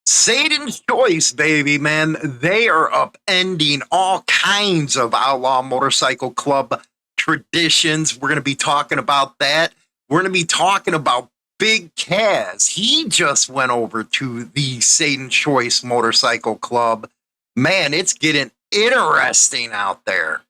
Satan's Choice, baby, man. They are upending all kinds of outlaw motorcycle club traditions. We're going to be talking about that. We're going to be talking about Big Kaz. He just went over to the Satan's Choice Motorcycle Club. Man, it's getting interesting out there.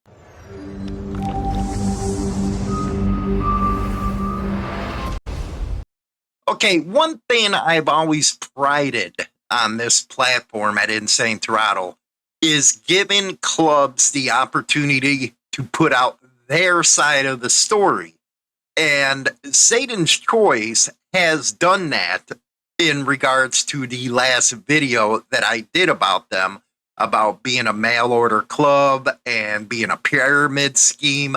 Okay, one thing I've always prided on this platform at Insane Throttle is giving clubs the opportunity to put out their side of the story. And Satan's Choice has done that in regards to the last video that I did about them, about being a mail order club and being a pyramid scheme,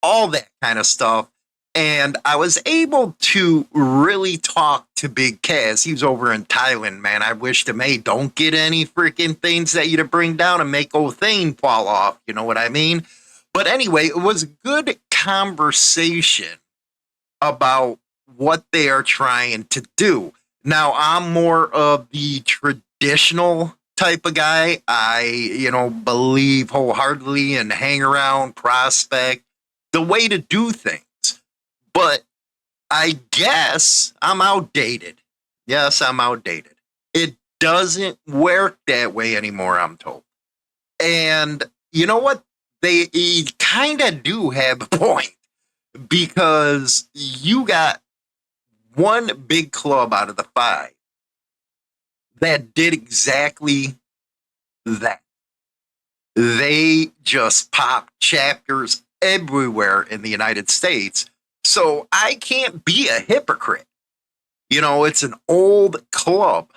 all that kind of stuff. And I was able to really talk to Big Kaz. He was over in Thailand, man. I wished him, hey, don't get any freaking things that you to bring down and make old thing fall off. You know what I mean? But anyway, it was a good conversation about what they are trying to do. Now, I'm more of the traditional type of guy. I, believe wholeheartedly in hang around, prospect, the way to do things. But I guess I'm outdated. Yes, I'm outdated. It doesn't work that way anymore, I'm told. And you know what? They kind of do have a point, because you got one big club out of the five that did exactly that. They just popped chapters everywhere in the United States. So I can't be a hypocrite. It's an old club.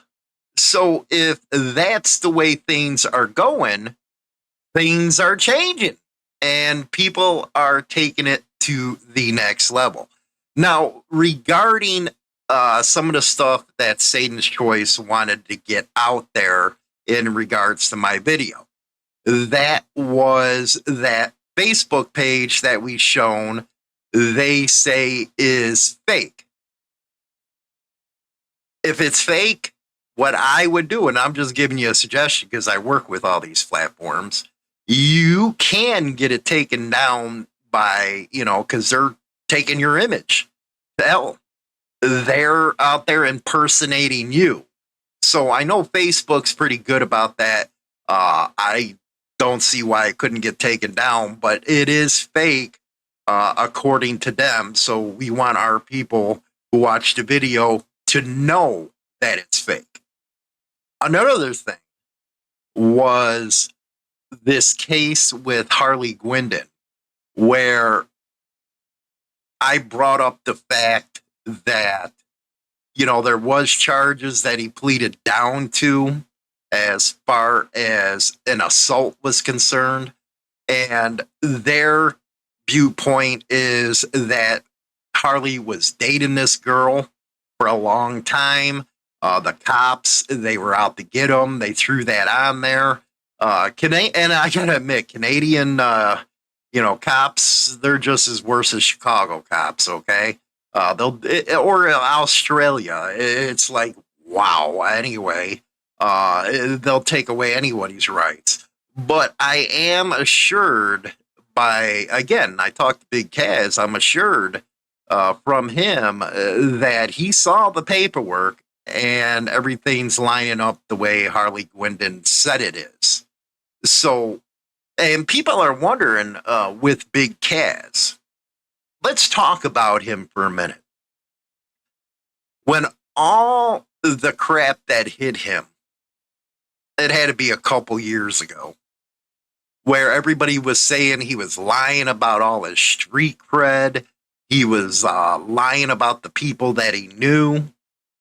So if that's the way things are going, things are changing and people are taking it to the next level. Now, regarding some of the stuff that Satan's Choice wanted to get out there in regards to my video, that was that Facebook page that we shown, they say is fake. If it's fake, what I would do, and I'm just giving you a suggestion because I work with all these platforms, you can get it taken down by, because they're taking your image. Hell, they're out there impersonating you. So I know Facebook's pretty good about that. I don't see why it couldn't get taken down, but it is fake. According to them. So we want our people who watch the video to know that it's fake. Another thing was this case with Harley Quinnon, where I brought up the fact that, there was charges that he pleaded down to as far as an assault was concerned. And their viewpoint is that Harley was dating this girl for a long time. The cops, they were out to get him. They threw that on there. And I gotta admit, Canadian, cops, they're just as worse as Chicago cops. Okay, or Australia. It's like, wow. Anyway, they'll take away anybody's rights. But I am assured again, I talked to Big Kaz, I'm assured from him that he saw the paperwork and everything's lining up the way Harley Quinnon said it is. So, and people are wondering with Big Kaz, let's talk about him for a minute. When all the crap that hit him, it had to be a couple years ago, where everybody was saying he was lying about all his street cred. He was lying about the people that he knew.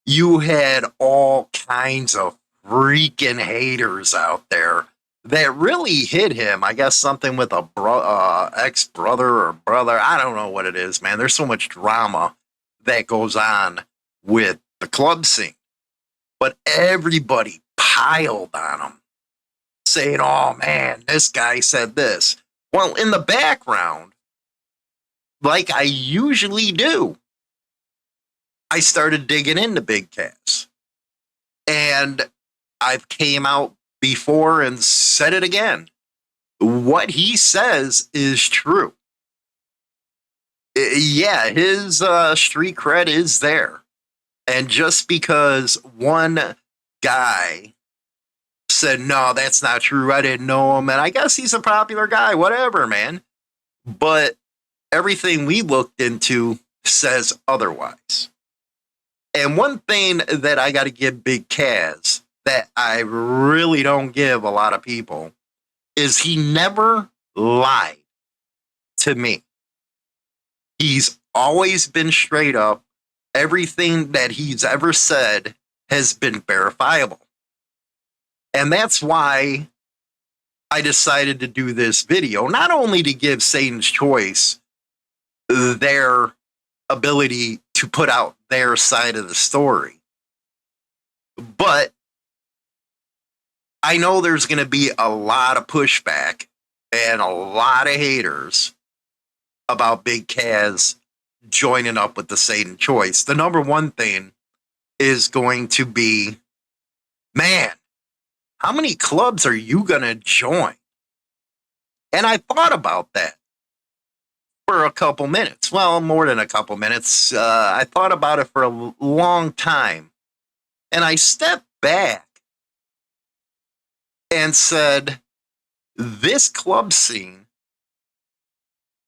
You had all kinds of freaking haters out there that really hit him. I guess something with a ex-brother or brother. I don't know what it is, man. There's so much drama that goes on with the club scene. But everybody piled on him, saying, oh man, this guy said this. Well, in the background, like I usually do, I started digging into Big Kaz. And I've came out before and said it again. What he says is true. Yeah, his street cred is there. And just because one guy said, no, that's not true, I didn't know him, and I guess he's a popular guy, whatever, man. But everything we looked into says otherwise. And one thing that I got to give Big Kaz that I really don't give a lot of people is he never lied to me. He's always been straight up. Everything that he's ever said has been verifiable. And that's why I decided to do this video, not only to give Satan's Choice their ability to put out their side of the story, but I know there's going to be a lot of pushback and a lot of haters about Big Kaz joining up with the Satan Choice. The number one thing is going to be, man, how many clubs are you going to join? And I thought about that for a couple minutes. Well, more than a couple minutes. I thought about it for a long time. And I stepped back and said, this club scene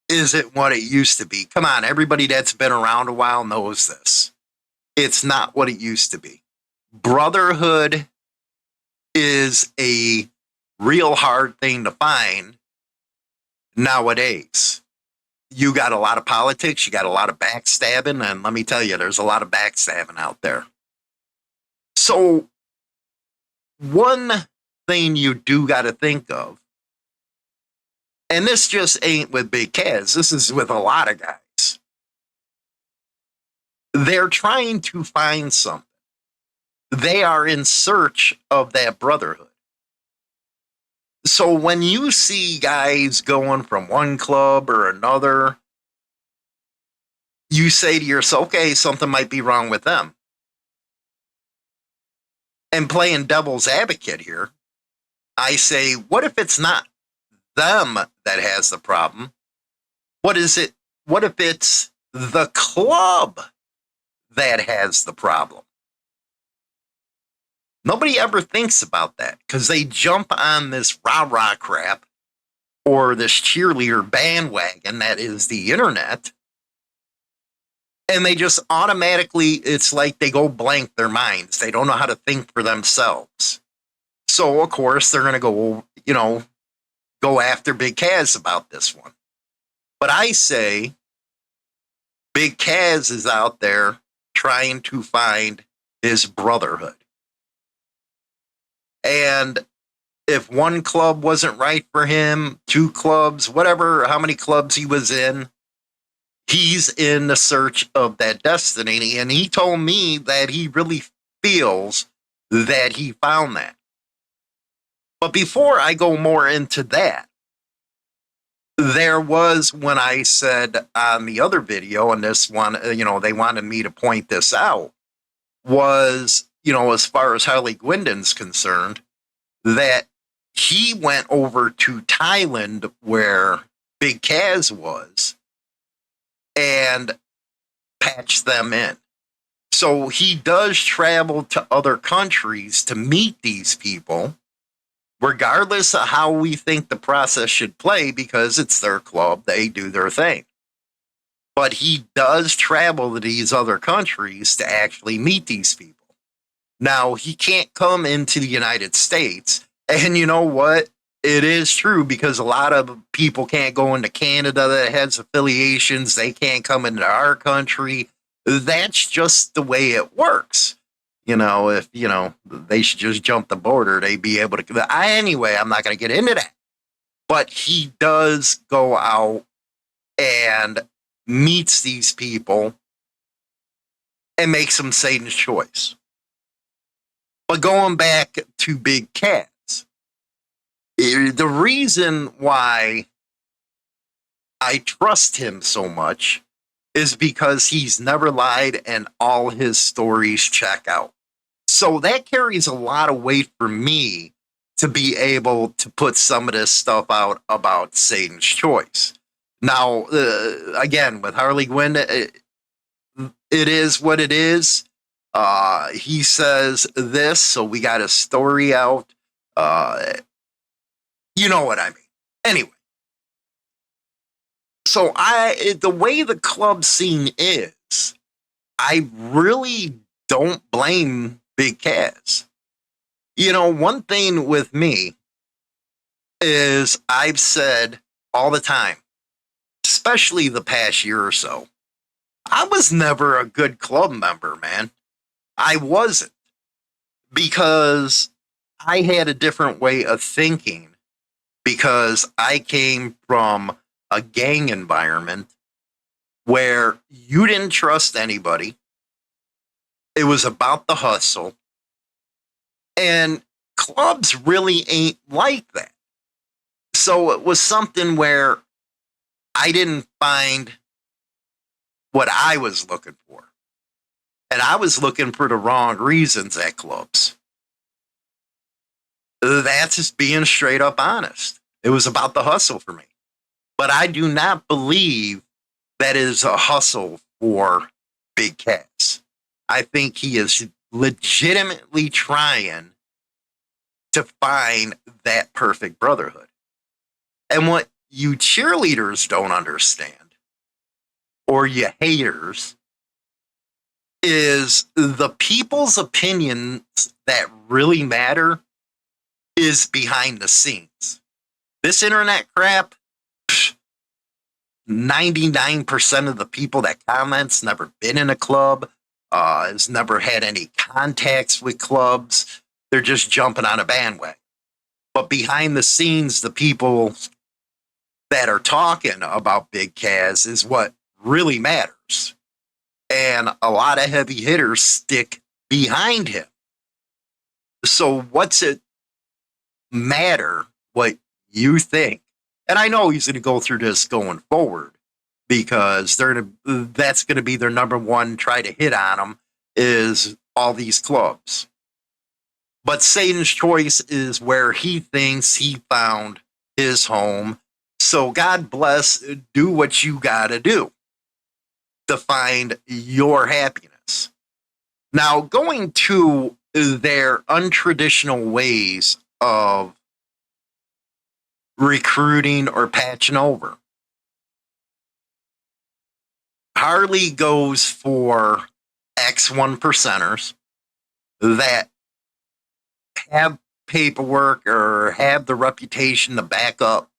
isn't what it used to be. Come on, everybody that's been around a while knows this. It's not what it used to be. Brotherhood is a real hard thing to find nowadays. You got a lot of politics, you got a lot of backstabbing, and let me tell you, there's a lot of backstabbing out there. So, one thing you do got to think of, and this just ain't with Big Kaz, this is with a lot of guys. They're trying to find something. They are in search of that brotherhood. So when you see guys going from one club or another, you say to yourself, okay, something might be wrong with them. And playing devil's advocate here, I say, what if it's not them that has the problem? What is it? What if it's the club that has the problem? Nobody ever thinks about that because they jump on this rah-rah crap or this cheerleader bandwagon that is the internet. And they just automatically, it's like they go blank their minds. They don't know how to think for themselves. So, of course, they're going to go, go after Big Kaz about this one. But I say Big Kaz is out there trying to find his brotherhood. And if one club wasn't right for him, two clubs, whatever, how many clubs he was in, he's in the search of that destiny. And he told me that he really feels that he found that. But before I go more into that, there was when I said on the other video, and this one, they wanted me to point this out, was, as far as Harley Quinton's concerned, that he went over to Thailand where Big Kaz was and patched them in. So he does travel to other countries to meet these people, regardless of how we think the process should play, because it's their club, they do their thing. But he does travel to these other countries to actually meet these people. Now, he can't come into the United States. And you know what? It is true because a lot of people can't go into Canada that has affiliations. They can't come into our country. That's just the way it works. If, they should just jump the border, they'd be able to. Anyway, I'm not going to get into that. But he does go out and meets these people and makes them Satan's Choice. But going back to Big Kaz, the reason why I trust him so much is because he's never lied and all his stories check out. So that carries a lot of weight for me to be able to put some of this stuff out about Satan's choice. Now, again, with Harley Quinn, it is what it is. He says this, so we got a story out. You know what I mean. Anyway, so the way the club scene is, I really don't blame Big Kaz. You know, one thing with me is I've said all the time, especially the past year or so, I was never a good club member, man. I wasn't, because I had a different way of thinking, because I came from a gang environment where you didn't trust anybody. It was about the hustle. And clubs really ain't like that. So it was something where I didn't find what I was looking for. And I was looking for the wrong reasons at clubs. That's just being straight up honest. It was about the hustle for me. But I do not believe that is a hustle for Big Kaz. I think he is legitimately trying to find that perfect brotherhood. And what you cheerleaders don't understand, or you haters, is the people's opinions that really matter is behind the scenes. This internet crap, 99% of the people that comments never been in a club, has never had any contacts with clubs. They're just jumping on a bandwagon. But behind the scenes, the people that are talking about Big Kaz is what really matters. And a lot of heavy hitters stick behind him. So what's it matter what you think? And I know he's going to go through this going forward, because that's going to be their number one try to hit on him, is all these clubs. But Satan's choice is where he thinks he found his home. So God bless, do what you got to do to find your happiness. Now, going to their untraditional ways of recruiting or patching over, Harley goes for X1 percenters that have paperwork or have the reputation to back up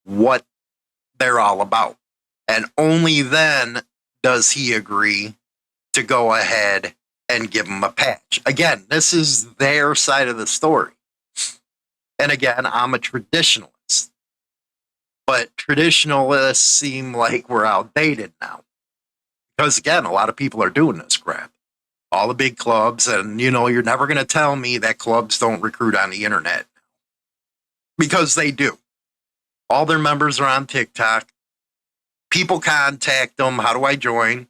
what they're all about. And only then does he agree to go ahead and give them a patch. Again, this is their side of the story. And again, I'm a traditionalist. But traditionalists seem like we're outdated now. Because again, a lot of people are doing this crap. All the big clubs, and you're never going to tell me that clubs don't recruit on the internet. Because they do. All their members are on TikTok. People contact them. How do I join?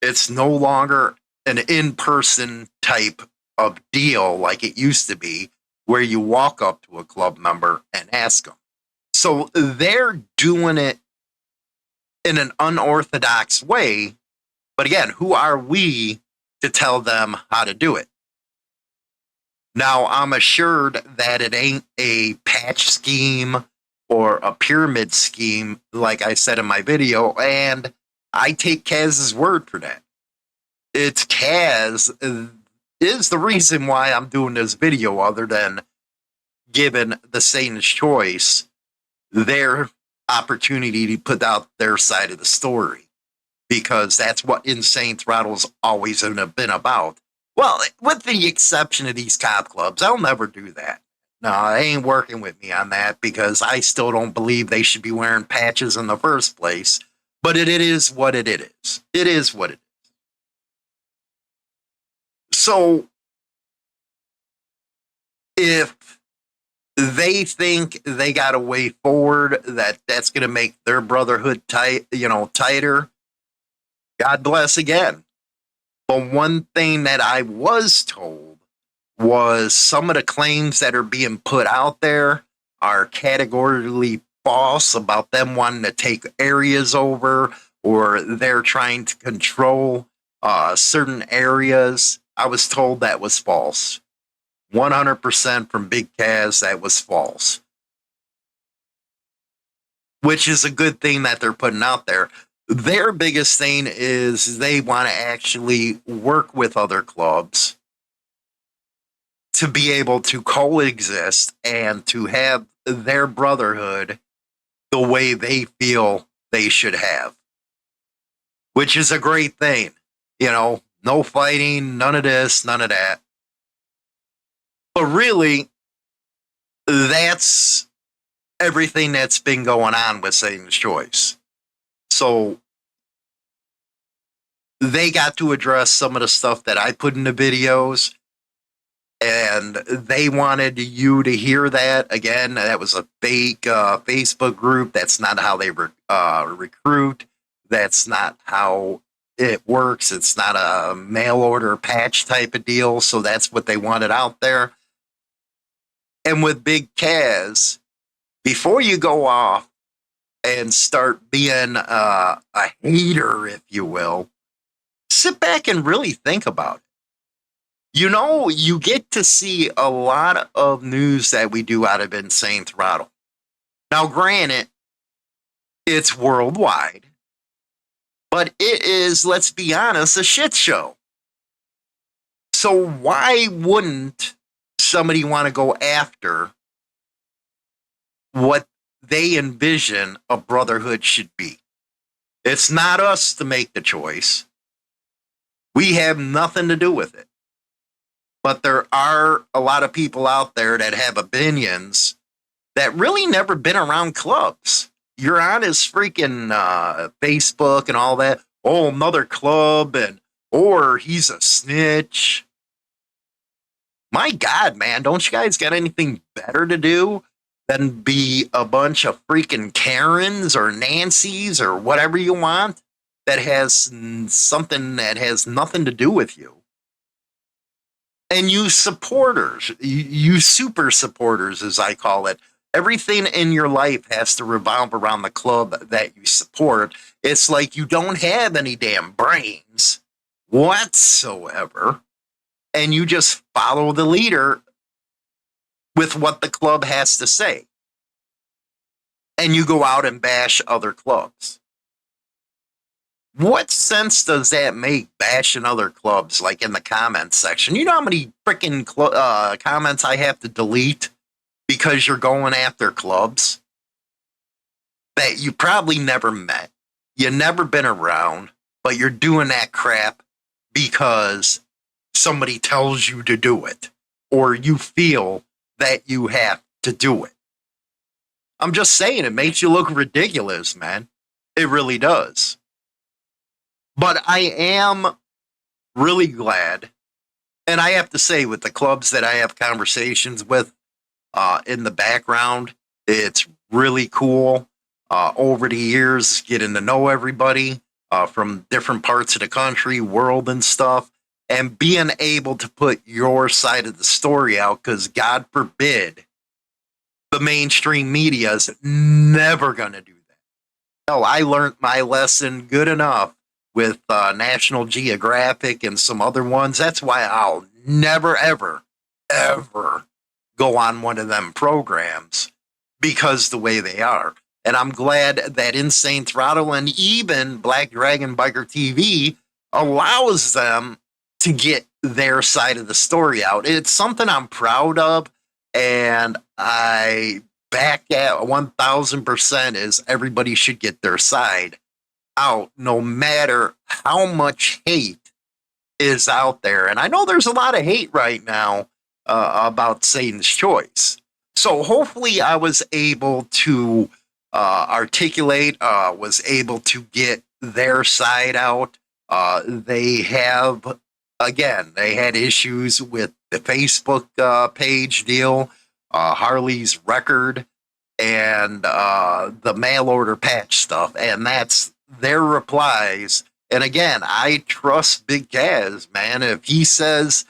It's no longer an in-person type of deal like it used to be, where you walk up to a club member and ask them. So they're doing it in an unorthodox way. But again, who are we to tell them how to do it? Now, I'm assured that it ain't a patch scheme or a pyramid scheme, like I said in my video, and I take Kaz's word for that. It's Kaz is the reason why I'm doing this video, other than giving the Satan's choice their opportunity to put out their side of the story, because that's what Insane Throttle's always been about. Well, with the exception of these cop clubs, I'll never do that. No, they ain't working with me on that, because I still don't believe they should be wearing patches in the first place. But it is what it is. It is what it is. So, if they think they got a way forward that's going to make their brotherhood tighter, God bless again. But one thing that I was told was some of the claims that are being put out there are categorically false about them wanting to take areas over or they're trying to control certain areas. I was told that was false. 100% from Big Kaz, that was false. Which is a good thing that they're putting out there. Their biggest thing is they want to actually work with other clubs to be able to coexist and to have their brotherhood the way they feel they should have, which is a great thing. You know, no fighting, none of this, none of that. But really, that's everything that's been going on with Satan's Choice. So they got to address some of the stuff that I put in the videos, and they wanted you to hear that. Again, that was a fake Facebook group. That's not how they recruit. That's not how it works. It's not a mail order patch type of deal. So that's what they wanted out there. And with Big Kaz, before you go off and start being a hater, if you will, sit back and really think about it. You know, you get to see a lot of news that we do out of Insane Throttle. Now, granted, it's worldwide, but it is, let's be honest, a shit show. So why wouldn't somebody want to go after what they envision a brotherhood should be? It's not us to make the choice. We have nothing to do with it. But there are a lot of people out there that have opinions that really never been around clubs. You're on his freaking Facebook and all that. Oh, another club, or he's a snitch. My God, man, don't you guys got anything better to do than be a bunch of freaking Karens or Nancys or whatever you want that has something that has nothing to do with you? And you supporters, you super supporters, as I call it, everything in your life has to revolve around the club that you support. It's like you don't have any damn brains whatsoever, and you just follow the leader with what the club has to say. And you go out and bash other clubs. What sense does that make, bashing other clubs, like in the comments section? You know how many freaking comments I have to delete because you're going after clubs that you probably never met, you never been around, but you're doing that crap because somebody tells you to do it, or you feel that you have to do it. I'm just saying, it makes you look ridiculous, man. It really does. But I am really glad, and I have to say, with the clubs that I have conversations with in the background, it's really cool. Over the years, getting to know everybody from different parts of the country, world, and stuff, and being able to put your side of the story out, because God forbid the mainstream media is never going to do that. No, I learned my lesson good enough with National Geographic and some other ones. That's why I'll never, ever, ever go on one of them programs, because the way they are. And I'm glad that Insane Throttle and even Black Dragon Biker TV allows them to get their side of the story out. It's something I'm proud of, and I back at 1000% is everybody should get their side out, no matter how much hate is out there. And I know there's a lot of hate right now about Satan's Choice. So hopefully I was able to articulate, was able to get their side out. They have, again, they had issues with the Facebook page deal, Harley's record, and the mail order patch stuff. And that's their replies And again, I trust Big Kaz, man. If he says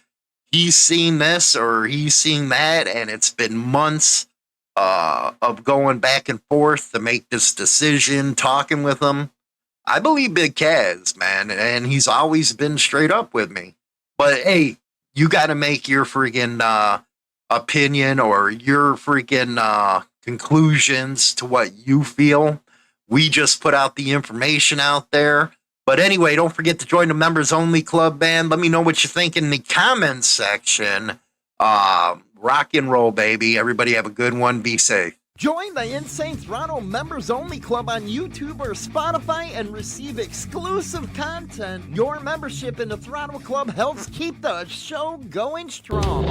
he's seen this or he's seen that, and it's been months of going back and forth to make this decision, talking with him, I believe Big Kaz, man. And he's always been straight up with me. But hey, you got to make your freaking opinion or your freaking conclusions to what you feel. We just put out the information out there. But anyway, don't forget to join the members only club, man. Let me know what you think in the comments section. Rock and roll, baby. Everybody have a good one. Be safe. Join the Insane Throttle Members Only Club on YouTube or Spotify and receive exclusive content. Your membership in the Throttle Club helps keep the show going strong.